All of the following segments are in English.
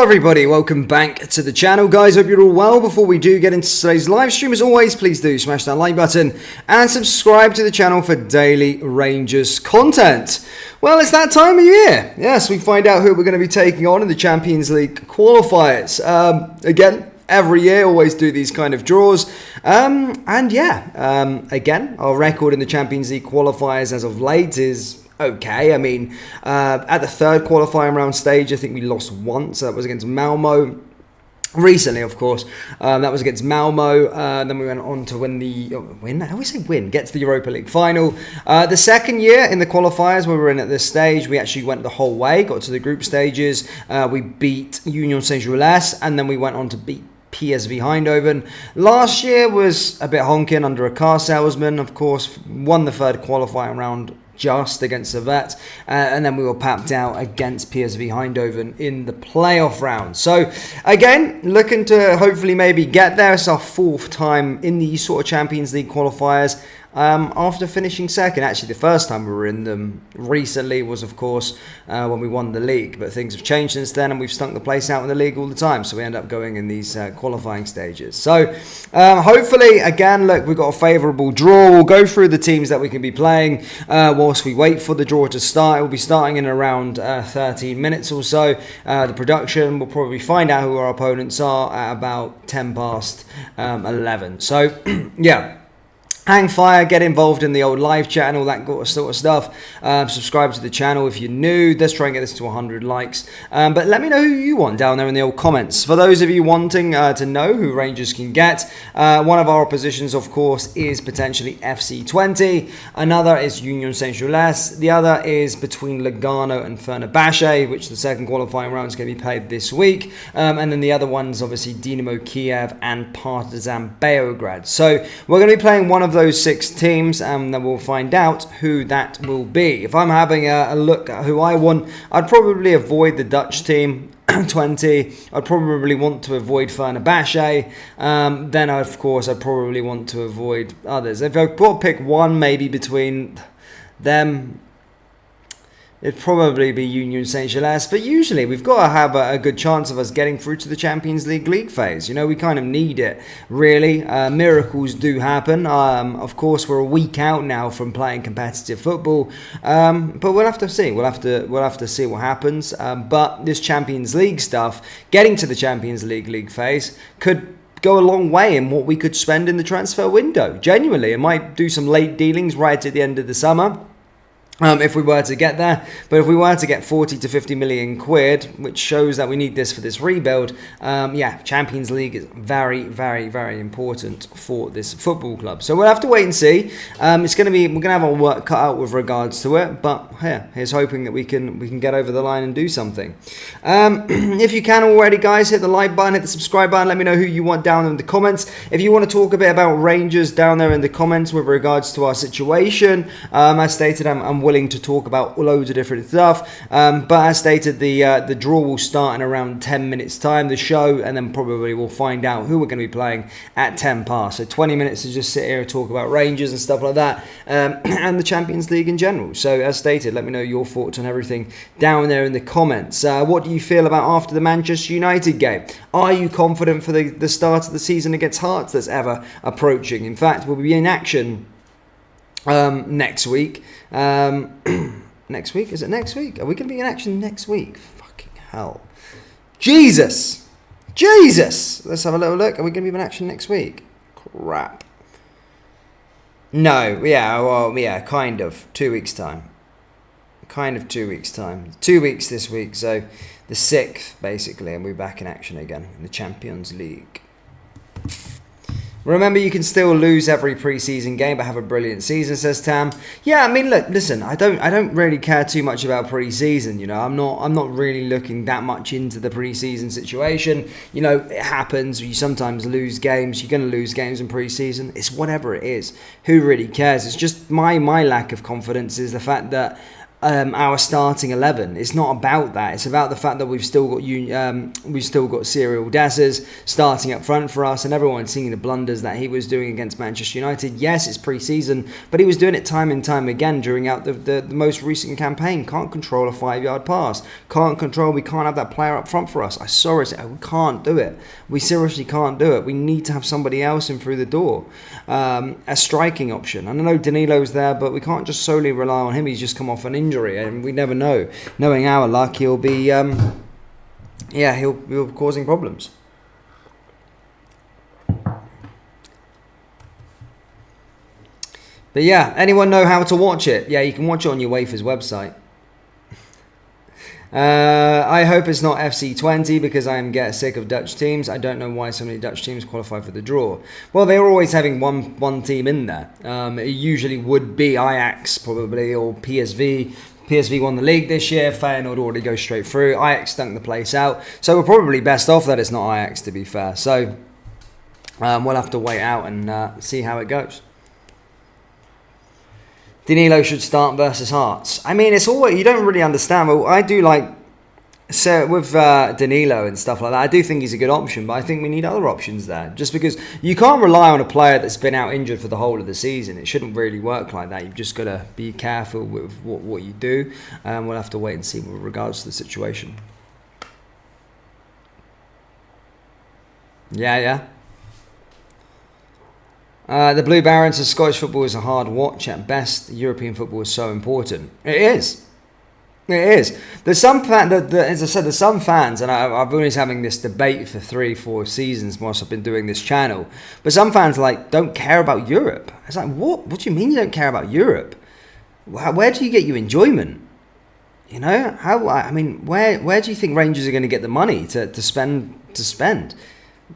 everybody, welcome back to the channel, guys. Hope you're all well. Before we do get into today's live stream, as always, please do smash that like button and subscribe to the channel for daily Rangers content. Well, it's that time of year. Yes, we find out who we're going to be taking on in the Champions League qualifiers. Again, every year, always do these kind of draws. Again, our record in the Champions League qualifiers as of late is okay. I mean, at the third qualifying round stage, I think we lost once. That was against Malmo. Recently, of course, that was against Malmo. Then we went on to get to the Europa League final. The second year in the qualifiers we were in at this stage, we actually went the whole way, got to the group stages. We beat Union Saint-Gilles, and then we went on to beat PSV Eindhoven. Last year was a bit honking under a car salesman, of course. Won the third qualifying round just against Servette, and then we were papped out against PSV Eindhoven in the playoff round. So again, looking to hopefully maybe get there. It's our fourth time in these sort of Champions League qualifiers. After finishing second. Actually, the first time we were in them recently was, of course, when we won the league. But things have changed since then, and we've stunk the place out in the league all the time. So we end up going in these qualifying stages. So hopefully, again, look, we've got a favourable draw. We'll go through the teams that we can be playing whilst we wait for the draw to start. It will be starting in around 13 minutes or so. The production, we'll probably find out who our opponents are at about 10 past 11. So, yeah. Hang fire, get involved in the old live chat and all that sort of stuff. Subscribe to the channel if you're new. Let's try and get this to 100 likes. But let me know who you want down there in the old comments. For those of you wanting to know who Rangers can get, one of our oppositions, of course, is potentially FC20. Another is Union Saint-Gilles. The other is between Lugano and Fenerbahce, which the second qualifying round is going to be played this week. And then the other one's obviously Dinamo Kiev and Partizan Beograd. So we're going to be playing one of those 6 teams, and then we'll find out who that will be. If I'm having a look at who I want, I'd probably avoid the Dutch team 20. I'd probably want to avoid Fenerbahce. Then of course I'd probably want to avoid others. If I could pick one maybe between them, it'd probably be Union Saint-Gilles, but usually we've got to have a good chance of us getting through to the Champions League phase. You know, we kind of need it, really. Miracles do happen. Of course, we're a week out now from playing competitive football, but we'll have to see. We'll have to see what happens. But this Champions League stuff, getting to the Champions League phase, could go a long way in what we could spend in the transfer window. Genuinely, it might do some late dealings right at the end of the summer. If we were to get there, but if we were to get 40 to 50 million quid, which shows that we need this for this rebuild, Champions League is very, very, very important for this football club. So we'll have to wait and see. We're going to have our work cut out with regards to it, but here's hoping that we can get over the line and do something. If you can already, guys, hit the like button, hit the subscribe button. Let me know who you want down in the comments. If you want to talk a bit about Rangers down there in the comments with regards to our situation, as stated, I'm willing to talk about loads of different stuff, but as stated, the draw will start in around 10 minutes time, the show, and then probably we'll find out who we're going to be playing at 10 past. So 20 minutes to just sit here and talk about Rangers and stuff like that, and the Champions League in general. So as stated, let me know your thoughts on everything down there in the comments. What do you feel about after the Manchester United game? Are you confident for the start of the season against Hearts that's ever approaching? In fact, we'll be in action next week. Next week? Is it next week? Are we going to be in action next week? Fucking hell. Jesus! Let's have a little look. Are we going to be in action next week? Crap. No. Yeah, kind of. 2 weeks' time. 2 weeks' time. 2 weeks this week. So the 6th, basically, and we're back in action again in the Champions League. Remember, you can still lose every preseason game, but have a brilliant season, says Tam. Yeah, I mean, look, listen, I don't really care too much about preseason. You know, I'm not really looking that much into the preseason situation. You know, it happens. You sometimes lose games. You're going to lose games in preseason. It's whatever it is. Who really cares? It's just my lack of confidence is the fact that our starting 11. It's not about that. It's about the fact that we've still got Cyril Dessers starting up front for us, and everyone's seeing the blunders that he was doing against Manchester United. Yes, it's pre-season, but he was doing it time and time again during out the most recent campaign. Can't control a 5-yard pass. We can't have that player up front for us. I saw it. We can't do it. We seriously can't do it. We need to have somebody else in through the door. A striking option. And I know Danilo's there, but we can't just solely rely on him. He's just come off an injury, and we never know. Knowing our luck, he'll be, he'll be causing problems. But yeah, anyone know how to watch it? Yeah, you can watch it on your Wafers website. I hope it's not FC20 because I am getting sick of Dutch teams. I don't know why so many Dutch teams qualify for the draw. Well, they were always having one team in there. It usually would be Ajax probably, or PSV. PSV won the league this year. Feyenoord already goes straight through. Ajax stunk the place out. So we're probably best off that it's not Ajax, to be fair. So we'll have to wait out and see how it goes. Danilo should start versus Hearts. I mean, it's all you don't really understand. Well, I do like so with Danilo and stuff like that. I do think he's a good option, but I think we need other options there. Just because you can't rely on a player that's been out injured for the whole of the season. It shouldn't really work like that. You've just got to be careful with what you do. We'll have to wait and see with regards to the situation. Yeah. The Blue Barons of Scottish football is a hard watch at best. European football is so important. It is. There's some as I said, there's some fans, and I've been having this debate for 3-4 seasons whilst I've been doing this channel. But some fans don't care about Europe. It's like, what? What do you mean you don't care about Europe? Where do you get your enjoyment? You know, where do you think Rangers are going to get the money to spend?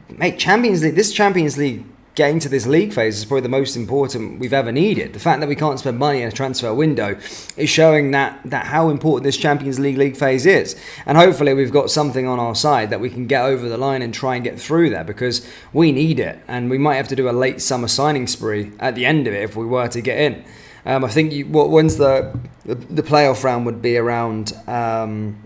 Mate, this Champions League. Getting to this league phase is probably the most important we've ever needed. The fact that we can't spend money in a transfer window is showing that how important this Champions League phase is. And hopefully we've got something on our side that we can get over the line and try and get through there, because we need it. And we might have to do a late summer signing spree at the end of it if we were to get in. I think when's the playoff round would be around. When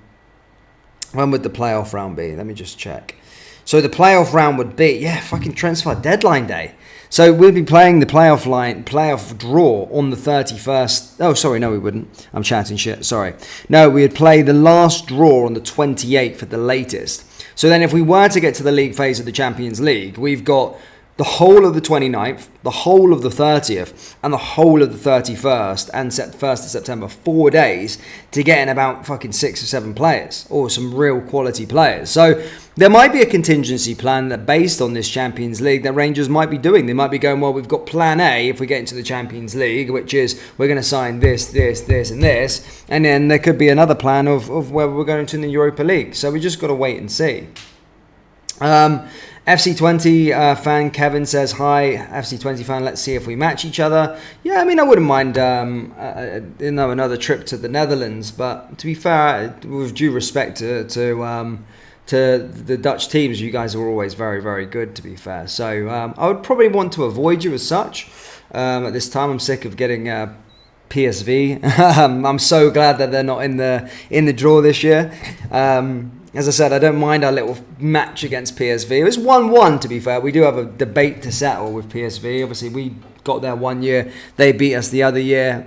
would the playoff round be? Let me just check. So the playoff round would be, fucking transfer deadline day. So we'll be playing the playoff draw on the 31st. Oh, sorry, no, we wouldn't. I'm chatting shit, sorry. No, we'd play the last draw on the 28th at the latest. So then if we were to get to the league phase of the Champions League, we've got the whole of the 29th, the whole of the 30th, and the whole of the 31st and 1st of September, 4 days to get in about fucking 6 or 7 players, or some real quality players. So there might be a contingency plan that based on this Champions League that Rangers might be doing. They might be going, well, we've got plan A if we get into the Champions League, which is we're going to sign this, and this. And then there could be another plan of where we're going to in the Europa League. So we just got to wait and see. FC20 fan Kevin says, hi, FC20 fan, let's see if we match each other. Yeah, I mean, I wouldn't mind another trip to the Netherlands, but to be fair, with due respect to the Dutch teams, you guys are always very, very good, to be fair. So I would probably want to avoid you as such. At this time, I'm sick of getting PSV. I'm so glad that they're not in the draw this year. As I said, I don't mind our little match against PSV. It was 1-1, to be fair. We do have a debate to settle with PSV. Obviously, we got there one year. They beat us the other year.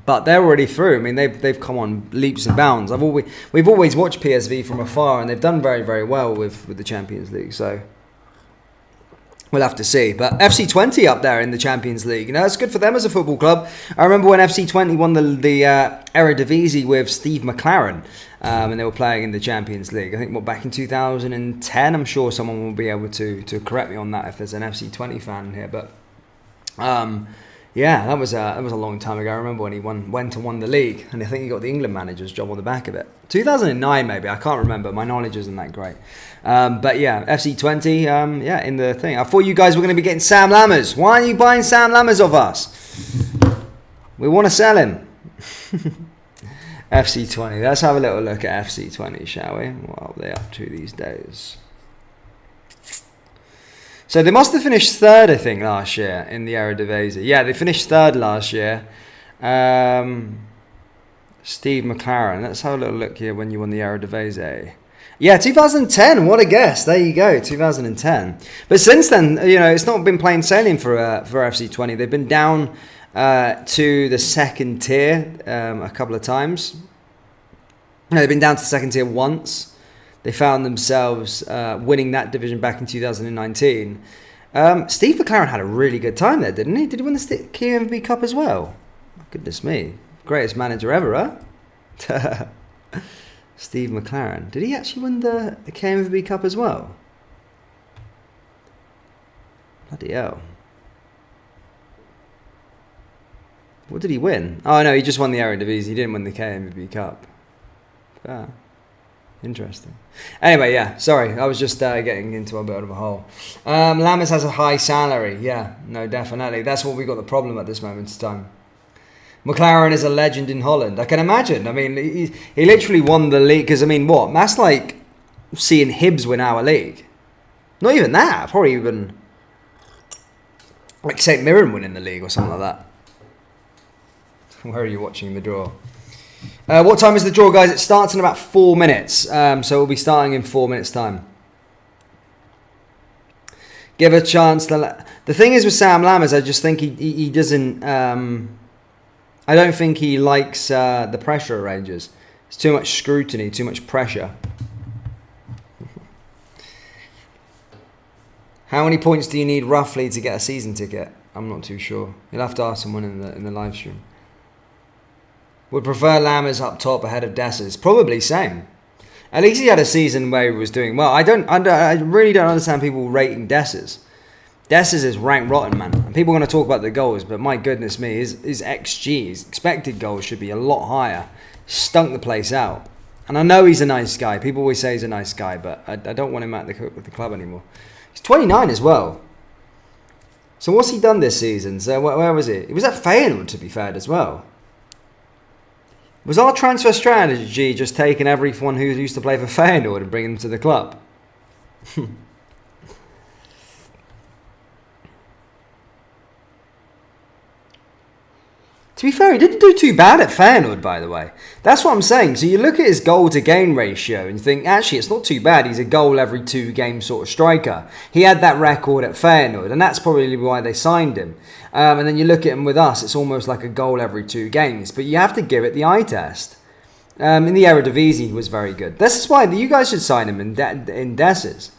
But they're already through. I mean, they've come on leaps and bounds. We've always watched PSV from afar, and they've done very, very well with the Champions League. So we'll have to see. But FC20 up there in the Champions League, it's good for them as a football club. I remember when FC20 won the Eredivisie with Steve McLaren, and they were playing in the Champions League. I think back in 2010. I'm sure someone will be able to correct me on that if there's an FC20 fan here. But that was a long time ago. I remember when he won the league, and I think he got the England manager's job on the back of it. 2009 maybe, I can't remember. My knowledge isn't that great. But yeah, FC20, in the thing. I thought you guys were going to be getting Sam Lammers. Why aren't you buying Sam Lammers of us? We want to sell him. FC20. Let's have a little look at FC20, shall we? What are they up to these days? So they must have finished third, I think, last year in the Eredivisie. Yeah, they finished third last year. Steve McLaren. Let's have a little look here when you won the Eredivisie. Yeah, 2010. What a guess. There you go, 2010. But since then, you know, it's not been plain sailing for FC20. They've been down to the second tier a couple of times. No, they've been down to the second tier once. They found themselves winning that division back in 2019. Steve McLaren had a really good time there, didn't he? Did he win the KMV Cup as well? Goodness me. Greatest manager ever, huh? Steve McLaren. Did he actually win the KMV Cup as well? Bloody hell. What did he win? Oh, no, he just won the Eredivisie. He didn't win the KMV Cup. Ah, interesting. Anyway, yeah, sorry. I was just getting into a bit of a hole. Lammers has a high salary. Yeah, no, definitely. That's what we got the problem at this moment in time. McLaren is a legend in Holland. I can imagine. I mean, he literally won the league. Because, I mean, what? That's like seeing Hibs win our league. Not even that. Probably even like St. Mirren winning the league or something like that. Where are you watching the draw? What time is the draw, guys? It starts in about 4 minutes. So we'll be starting in 4 minutes' time. Give a chance. The thing is with Sam Lammers, I just think he doesn't... I don't think he likes the pressure at Rangers. It's too much scrutiny, too much pressure. How many points do you need roughly to get a season ticket? I'm not too sure. You'll have to ask someone in the live stream. Would prefer Lammers up top ahead of Dessers. Probably same. At least he had a season where he was doing well. I really don't understand people rating Dessers. Dessers is rank rotten, man. And people are going to talk about the goals, but my goodness me, his XG, his expected goals should be a lot higher. Stunk the place out. And I know he's a nice guy. People always say he's a nice guy, but I don't want him at the club anymore. He's 29 as well. So what's he done this season? So where was it? He was at Feyenoord, to be fair, as well. Was our transfer strategy just taking everyone who used to play for Feyenoord and bringing them to the club? To be fair, he didn't do too bad at Feyenoord, by the way. That's what I'm saying. So you look at his goal-to-game ratio and you think, actually, it's not too bad. He's a goal every 2 games sort of striker. He had that record at Feyenoord, and that's probably why they signed him. And then you look at him with us, it's almost like a goal every 2 games. But you have to give it the eye test. In the Eredivisie, he was very good. This is why you guys should sign him in Dessers.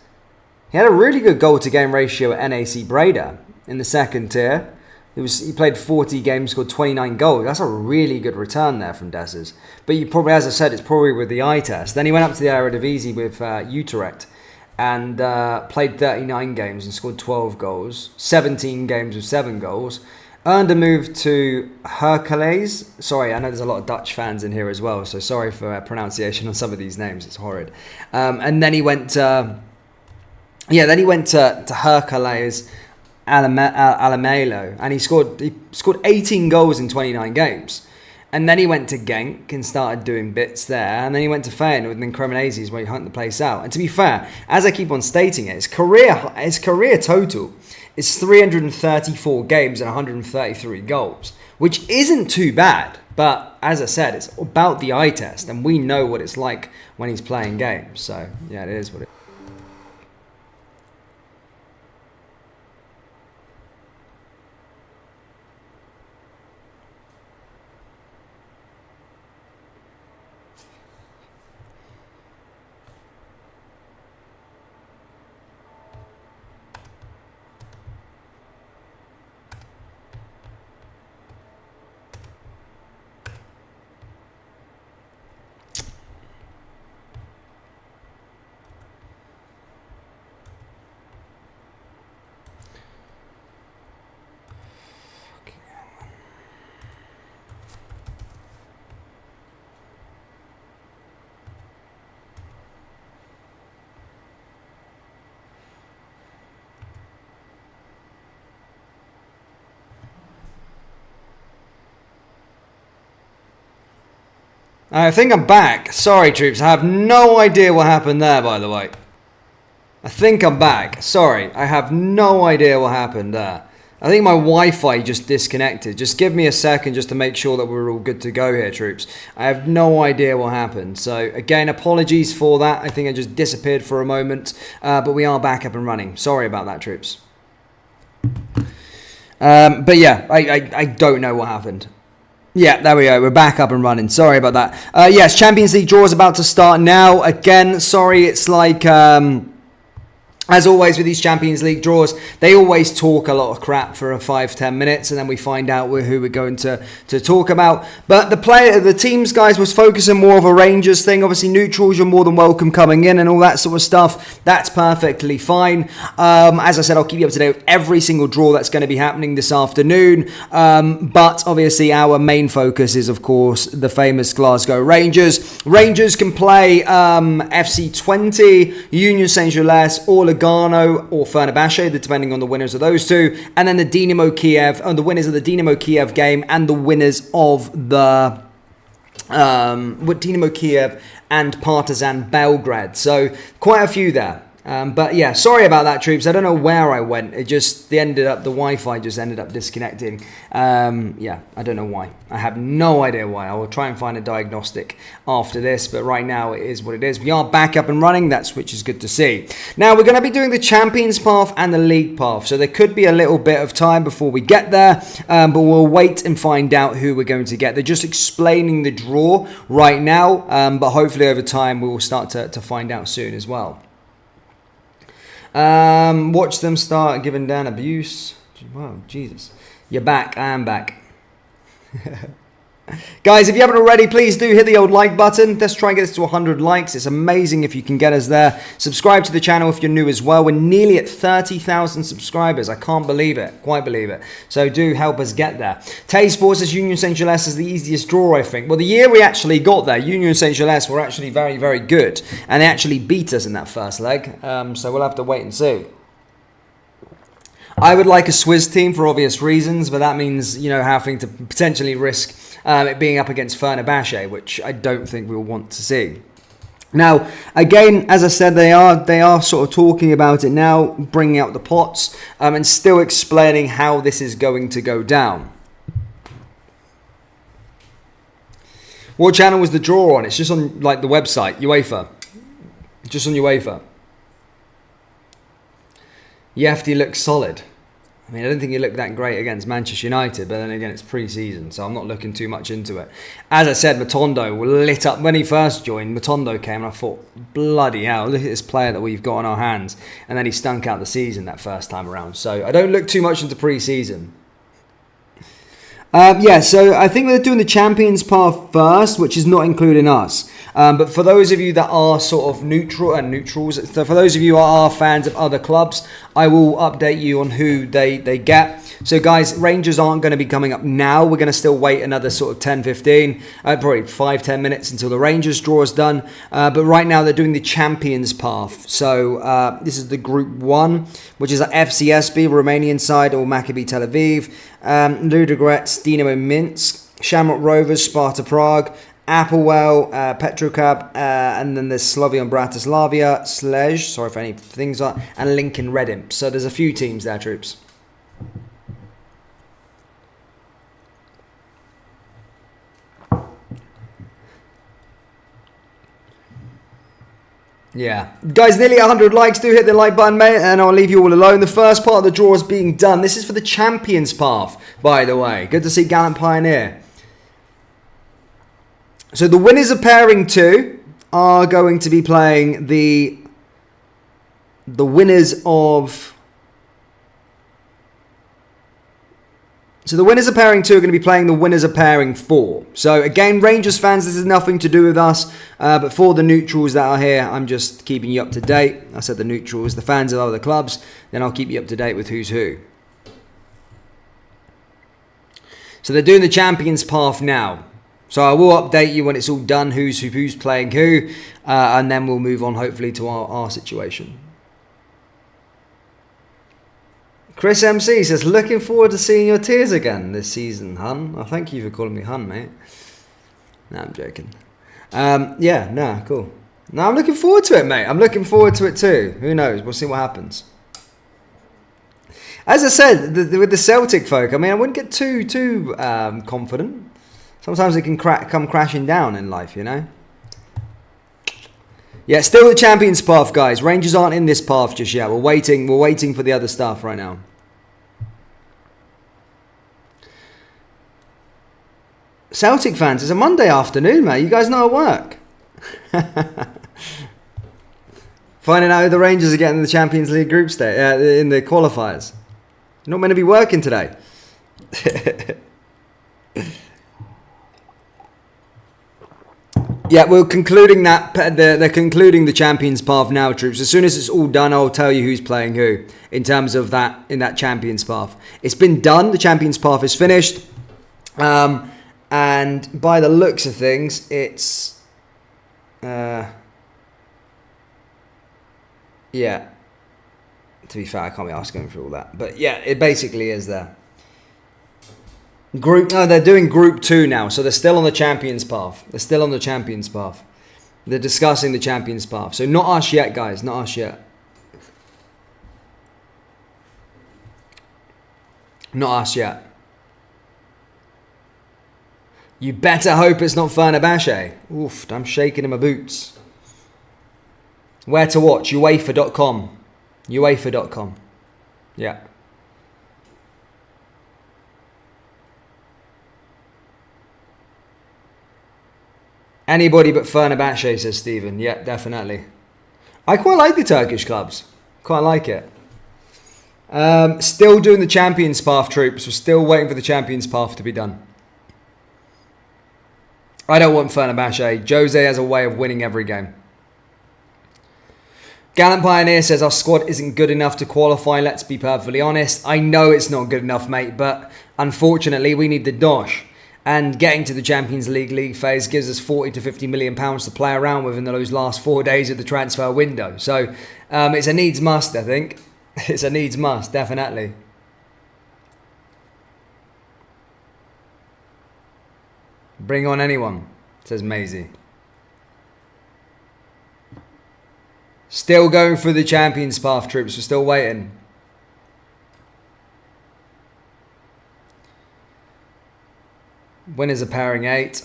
He had a really good goal-to-game ratio at NAC Breda in the second tier. He played 40 games, scored 29 goals. That's a really good return there from Dessers. But you probably, as I said, it's probably with the eye test. Then he went up to the Eredivisie with Utrecht and played 39 games and scored 12 goals. 17 games with 7 goals. Earned a move to Hercules. Sorry, I know there's a lot of Dutch fans in here as well, so sorry for pronunciation on some of these names. It's horrid. And then he went to Hercules Alamelo, and he scored 18 goals in 29 games. And then he went to Genk and started doing bits there. And then he went to Feyenoord and then Cremonese is where he hunt the place out. And to be fair, as I keep on stating it, his career total is 334 games and 133 goals, which isn't too bad. But as I said, it's about the eye test, and we know what it's like when he's playing games. So yeah, it is what it is. I think I'm back. Sorry, troops. I have no idea what happened there, by the way. I think I'm back. Sorry. I have no idea what happened there. I think my Wi-Fi just disconnected. Just give me a second just to make sure that we're all good to go here, troops. I have no idea what happened. So again, apologies for that. I think I just disappeared for a moment, but we are back up and running. Sorry about that, troops. But yeah, I don't know what happened. Yeah, there we go. We're back up and running. Sorry about that. Yes, Champions League draw is about to start now. Again, sorry, it's like... as always with these Champions League draws, they always talk a lot of crap for 5-10 minutes, and then we find out who we're going to talk about. But the teams, guys, was focusing more of a Rangers thing. Obviously, neutrals, you're more than welcome coming in and all that sort of stuff. That's perfectly fine. As I said, I'll keep you up to date with every single draw that's going to be happening this afternoon. But obviously, our main focus is, of course, the famous Glasgow Rangers. Rangers can play FC 20, Union Saint-Gilles, or Lugano or Fenerbahce, depending on the winners of those two, and then the Dynamo Kiev, the winners of the Dynamo Kiev game, and the winners of the Dynamo Kiev and Partizan Belgrade. So quite a few there. But yeah, sorry about that, troops. I don't know where I went. The Wi-Fi just ended up disconnecting. Yeah, I don't know why. I have no idea why. I will try and find a diagnostic after this, but right now it is what it is. We are back up and running, which is good to see. Now, we're going to be doing the Champions path and the League path, so there could be a little bit of time before we get there, but we'll wait and find out who we're going to get. They're just explaining the draw right now, but hopefully over time we will start to find out soon as well. Watch them start giving Dan abuse. Wow, Jesus. You're back. I am back. Guys, if you haven't already, please do hit the old like button. Let's try and get this to 100 likes. It's amazing if you can get us there. Subscribe to the channel if you're new as well. We're nearly at 30,000 subscribers. I can't believe it. Quite believe it. So do help us get there. Tay Sports says Union Saint-Gilles is the easiest draw, I think. Well, the year we actually got there, Union Saint-Gilles were actually very, very good. And they actually beat us in that first leg. So we'll have to wait and see. I would like a Swiss team for obvious reasons, but that means, having to potentially risk it being up against Fenerbahce, which I don't think we'll want to see. Now, again, as I said, they are sort of talking about it now, bringing out the pots, and still explaining how this is going to go down. What channel was the draw on? It's just on the website, UEFA. Just on UEFA. Yefty looks solid. I mean, I don't think he looked that great against Manchester United, but then again, it's pre-season, so I'm not looking too much into it. As I said, Matondo lit up. When he first joined, Matondo came, and I thought, bloody hell, look at this player that we've got on our hands. And then he stunk out the season that first time around. So I don't look too much into pre-season. Yeah, so I think they're doing the Champions path first, which is not including us. But for those of you that are sort of neutrals, so for those of you that are fans of other clubs, I will update you on who they get. So guys, Rangers aren't going to be coming up now. We're going to still wait another sort of 10-15, probably 5-10 minutes until the Rangers draw is done. But right now they're doing the Champions path. So this is the Group 1, which is FCSB, Romanian side, or Maccabi Tel Aviv, Ludogorets, Dinamo Minsk, Shamrock Rovers, Sparta Prague, Applewell, Petrocab, and then there's Slovan Bratislava, Slezh, sorry for any things like, and Lincoln Red Imps. So there's a few teams there, troops. Yeah. Guys, nearly 100 likes. Do hit the like button, mate, and I'll leave you all alone. The first part of the draw is being done. This is for the Champions path, by the way. Good to see Gallant Pioneer. So the winners of pairing 2 are going to be playing the winners of... So the winners of pairing 2 are going to be playing the winners of pairing 4. So again, Rangers fans, this has nothing to do with us. But for the neutrals that are here, I'm just keeping you up to date. I said the neutrals, the fans of other clubs. Then I'll keep you up to date with who's who. So they're doing the Champions path now. So I will update you when it's all done, who's playing who. And then we'll move on, hopefully, to our situation. Chris MC says, looking forward to seeing your tears again this season, hun. Oh, thank you for calling me hun, mate. No, I'm joking. Yeah, no, cool. No, I'm looking forward to it, mate. I'm looking forward to it too. Who knows? We'll see what happens. As I said, with the Celtic folk, I mean, I wouldn't get too confident. Sometimes it can come crashing down in life, you know. Yeah, still the Champions path, guys. Rangers aren't in this path just yet. We're waiting for the other stuff right now. Celtic fans, it's a Monday afternoon, mate. You guys not at work. Finding out who the Rangers are getting in the Champions League group stage, in the qualifiers. You're not meant to be working today. Yeah, we're concluding that. They're concluding the Champions path now, troops. As soon as it's all done, I'll tell you who's playing who in terms of that in that Champions path. It's been done. The Champions path is finished, and by the looks of things, it's yeah. To be fair, I can't be asked going through all that, but yeah, it basically is there. They're doing Group 2 now, so they're still on the Champions path. They're still on the Champions path. They're discussing the Champions path. So not us yet, guys. Not us yet. Not us yet. You better hope it's not Fenerbahce. Oof, I'm shaking in my boots. Where to watch? UEFA.com. UEFA.com. Yeah. Anybody but Fenerbahce, says Stephen. Yeah, definitely. I quite like the Turkish clubs. Quite like it. Still doing the Champions path, troops. We're still waiting for the Champions path to be done. I don't want Fenerbahce. Jose has a way of winning every game. Gallant Pioneer says our squad isn't good enough to qualify. Let's be perfectly honest. I know it's not good enough, mate, but unfortunately we need the dosh. And getting to the Champions League phase gives us 40 to 50 million pounds to play around with in those last 4 days of the transfer window. So it's a needs must, I think. It's a needs must, definitely. Bring on anyone, says Maisie. Still going through the Champions path, troops. We're still waiting. Winners are pairing 8.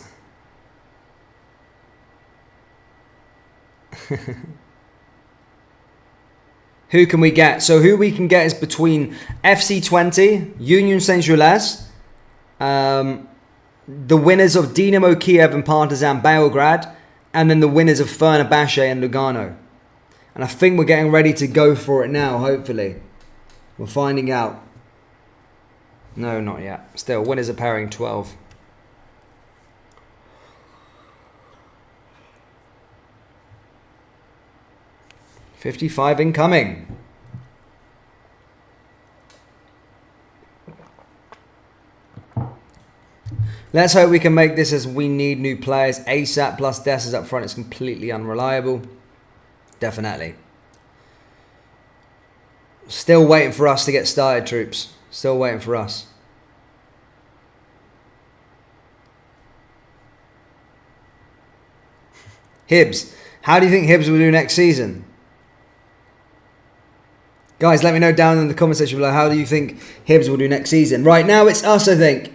Who can we get? So who we can get is between FC20, Union Saint-Gilles, the winners of Dinamo Kiev and Partizan Belgrade, and then the winners of Fenerbahce and Lugano. And I think we're getting ready to go for it now, hopefully. We're finding out. No, not yet. Still, winners are pairing 12. $55 incoming. Let's hope we can make this, as we need new players ASAP. Plus Dessers up front is completely unreliable. Definitely. Still waiting for us to get started, troops. Still waiting for us. Hibs. How do you think Hibs will do next season? Guys, let me know down in the comment section below. How do you think Hibs will do next season? Right now, it's us, I think.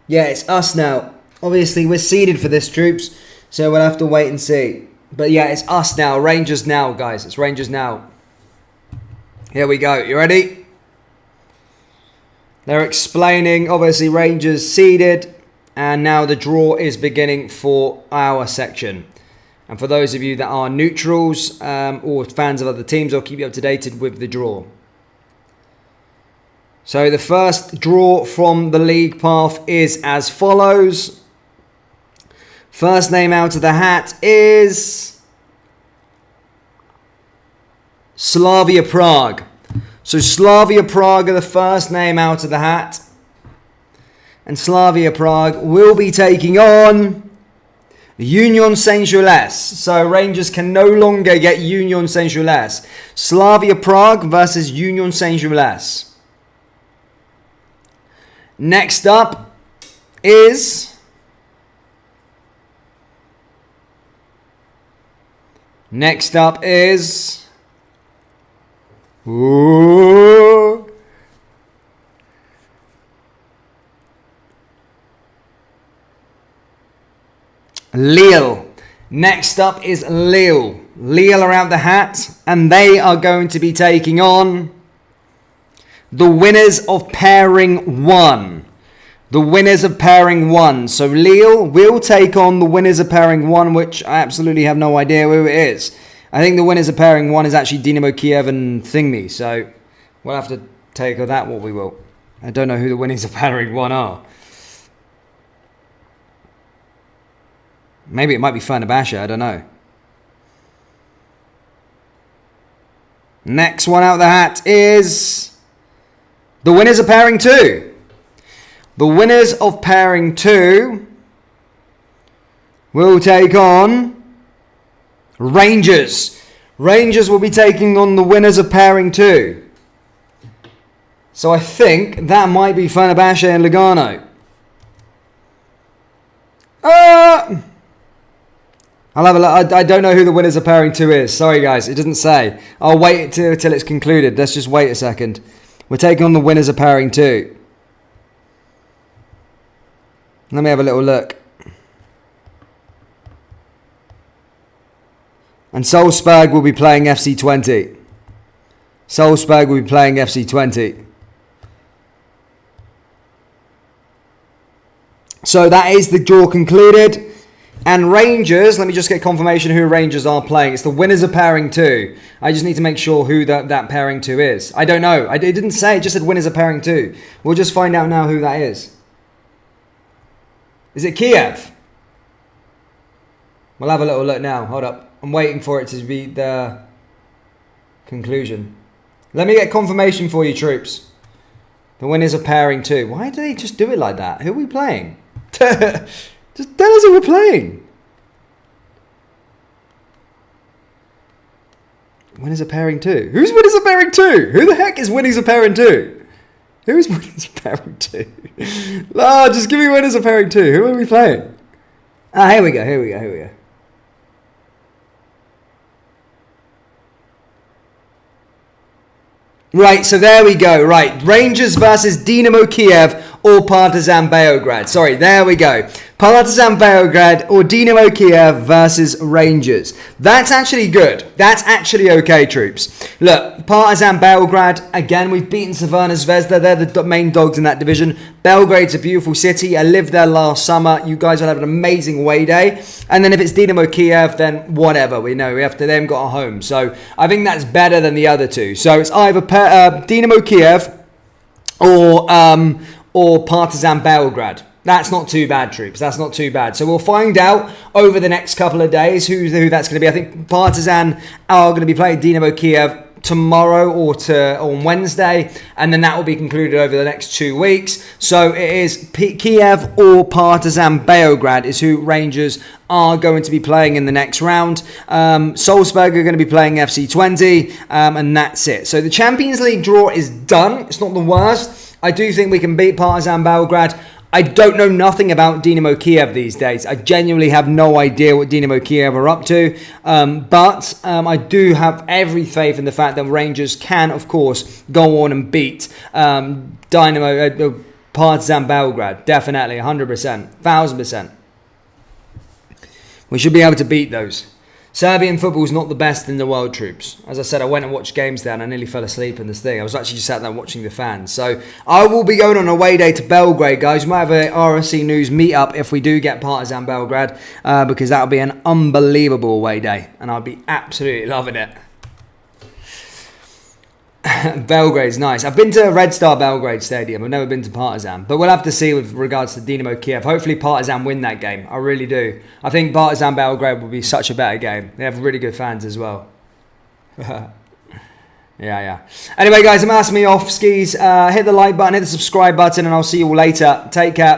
Yeah, it's us now. Obviously, we're seeded for this, troops. So we'll have to wait and see. But yeah, it's us now. Rangers now, guys. It's Rangers now. Here we go. You ready? They're explaining, obviously, Rangers seeded. And now the draw is beginning for our section. And for those of you that are neutrals or fans of other teams, I'll keep you up to date with the draw. So the first draw from the league path is as follows. First name out of the hat is Slavia Prague. So Slavia Prague are the first name out of the hat. And Slavia Prague will be taking on Union Saint-Gilles. So Rangers can no longer get Union Saint-Gilles. Slavia Prague versus Union Saint-Gilles. Next up is Ooh. Lille. Next up is Lille. Lille are out the hat, and they are going to be taking on the winners of pairing 1. The winners of pairing 1. So Lille will take on the winners of pairing 1, which I absolutely have no idea who it is. I think the winners of pairing 1 is actually Dynamo Kiev and Thingy, so we'll have to take of that what we will. I don't know who the winners of pairing 1 are. Maybe it might be Fenerbahce, I don't know. Next one out the hat is the winners of pairing 2. The winners of pairing 2 will take on Rangers. Rangers will be taking on the winners of pairing 2. So I think that might be Fenerbahce and Lugano. I'll have a look. I don't know who the winners of pairing 2 is. Sorry, guys. It doesn't say. I'll wait till it's concluded. Let's just wait a second. We're taking on the winners of pairing 2. Let me have a little look. And Salzburg will be playing FC 20. Salzburg will be playing FC 20. So that is the draw concluded. And Rangers, let me just get confirmation who Rangers are playing. It's the winners of pairing 2. I just need to make sure who that pairing 2 is. I don't know. It didn't say. It just said winners of pairing 2. We'll just find out now who that is. Is it Kiev? We'll have a little look now. Hold up. I'm waiting for it to be the conclusion. Let me get confirmation for you, troops. The winners of pairing 2. Why do they just do it like that? Who are we playing? Just tell us who we're playing. Winners of pairing 2. Who's winners of pairing 2? Who the heck is winners of pairing 2? Who's winners of pairing 2? No, just give me winners of pairing 2. Who are we playing? Ah, here we go. Right, so there we go. Right, Rangers versus Dynamo Kiev or Partizan Beograd. Sorry, there we go. Partizan Beograd or Dynamo Kiev versus Rangers. That's actually good. That's actually okay, troops. Look, Partizan Beograd, again, we've beaten Crvena Zvezda. They're the main dogs in that division. Belgrade's a beautiful city. I lived there last summer. You guys will have an amazing away day. And then if it's Dynamo Kiev, then whatever. We know they haven't got a home. So I think that's better than the other two. So it's either Dynamo Kiev or Partizan Belgrade. That's not too bad, troops. That's not too bad. So we'll find out over the next couple of days who that's going to be. I think Partizan are going to be playing Dynamo Kiev tomorrow or on Wednesday, and then that will be concluded over the next 2 weeks. So it is Kiev or Partizan Beograd is who Rangers are going to be playing in the next round. Salzburg are going to be playing FC 20, and that's it. So the Champions League draw is done. It's not the worst. I do think we can beat Partizan Belgrade. I don't know nothing about Dynamo Kiev these days. I genuinely have no idea what Dynamo Kiev are up to. But I do have every faith in the fact that Rangers can, of course, go on and beat Partizan Belgrade. Definitely, 100%, 1,000%. We should be able to beat those. Serbian football is not the best in the world, troops. As I said, I went and watched games there and I nearly fell asleep in this thing. I was actually just sat there watching the fans. So I will be going on a away day to Belgrade, guys. We might have a RSC News meetup if we do get Partizan Belgrade, because that'll be an unbelievable away day. And I'll be absolutely loving it. Belgrade's nice. I've been to Red Star Belgrade Stadium. I've never been to Partizan. But we'll have to see with regards to Dynamo Kiev. Hopefully Partizan win that game. I really do. I think Partizan Belgrade will be such a better game. They have really good fans as well. Yeah. Anyway, guys, I'm asking me off skis. Hit the like button, hit the subscribe button, and I'll see you all later. Take care.